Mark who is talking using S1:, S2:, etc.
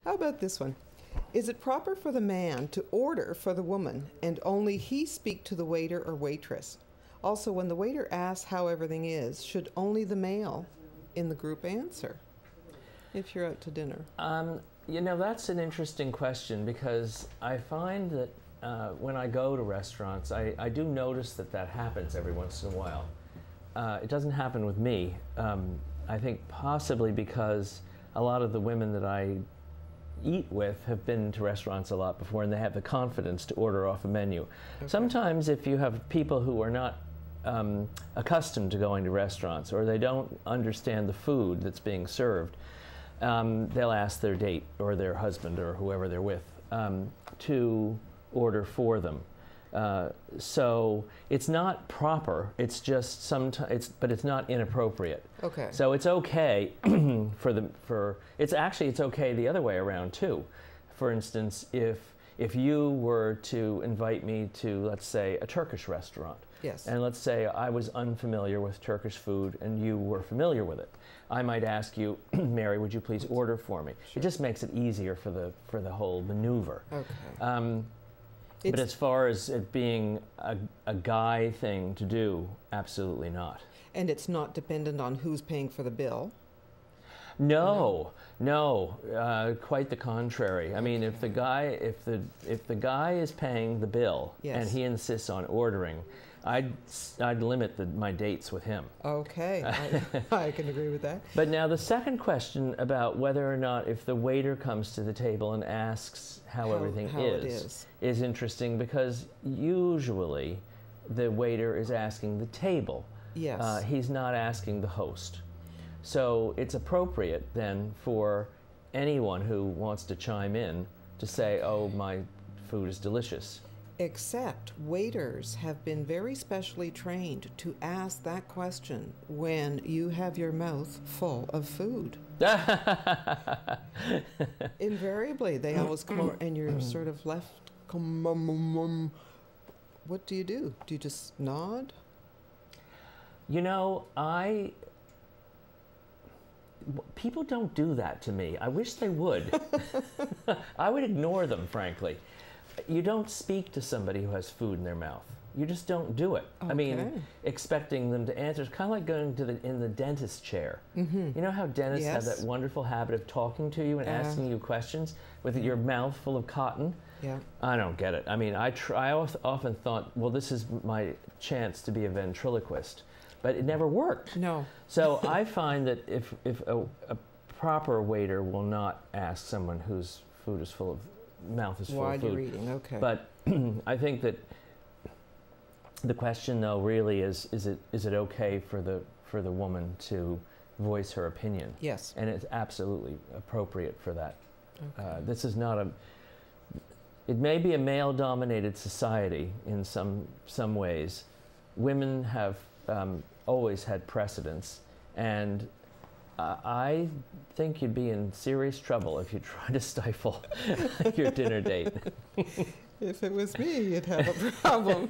S1: How about this one? Is it proper for the man to order for the woman and only he speak to the waiter or waitress? Also, when the waiter asks how everything is, should only the male in the group answer if you're out to dinner?
S2: You know, that's an interesting question, because I find that when I go to restaurants, I do notice that that happens every once in a while. It doesn't happen with me. I think possibly because a lot of the women that I eat with have been to restaurants a lot before, and they have the confidence to order off a menu. Okay. Sometimes if you have people who are not accustomed to going to restaurants, or they don't understand the food that's being served, they'll ask their date or their husband or whoever they're with to order for them. So it's not proper. It's just but it's not inappropriate.
S1: Okay.
S2: So it's okay it's okay the other way around too. For instance, if you were to invite me to, let's say, a Turkish restaurant.
S1: Yes.
S2: And let's say I was unfamiliar with Turkish food and you were familiar with it, I might ask you, Mary, would you please order for me? Sure. It just makes it easier for the whole maneuver.
S1: Okay.
S2: But as far as it being a guy thing to do, absolutely not. And
S1: it's not dependent on who's paying for the bill?
S2: No, quite the contrary. I mean, if the guy is paying the bill, yes, and he insists on ordering, I'd limit my dates with him.
S1: Okay, I can agree with that.
S2: But now the second question about whether or not, if the waiter comes to the table and asks how everything is interesting, because usually the waiter is asking the table.
S1: Yes.
S2: He's not asking the host. So it's appropriate then for anyone who wants to chime in to say, oh, my food is delicious.
S1: Except waiters have been very specially trained to ask that question when you have your mouth full of food. Invariably, they always come over and you're sort of left, what do? Do you just nod?
S2: You know, people don't do that to me. I wish they would. I would ignore them, frankly. You don't speak to somebody who has food in their mouth. You just don't do it. Okay. I mean, expecting them to answer. It's kind of like going to in the dentist chair. Mm-hmm. You know how dentists have that wonderful habit of talking to you and asking you questions with your mouth full of cotton?
S1: Yeah.
S2: I don't get it. I mean, I often thought, well, this is my chance to be a ventriloquist. But it never worked.
S1: No.
S2: So I find that if a proper waiter will not ask someone whose food is full of, mouth is full of food.
S1: While you're eating, okay.
S2: But I think that the question, though, really is it okay for the woman to voice her opinion?
S1: Yes.
S2: And it's absolutely appropriate for that.
S1: Okay.
S2: This is not it may be a male-dominated society in some ways. Women have always had precedence, and I think you'd be in serious trouble if you try to stifle your dinner date.
S1: If it was me, you'd have a problem.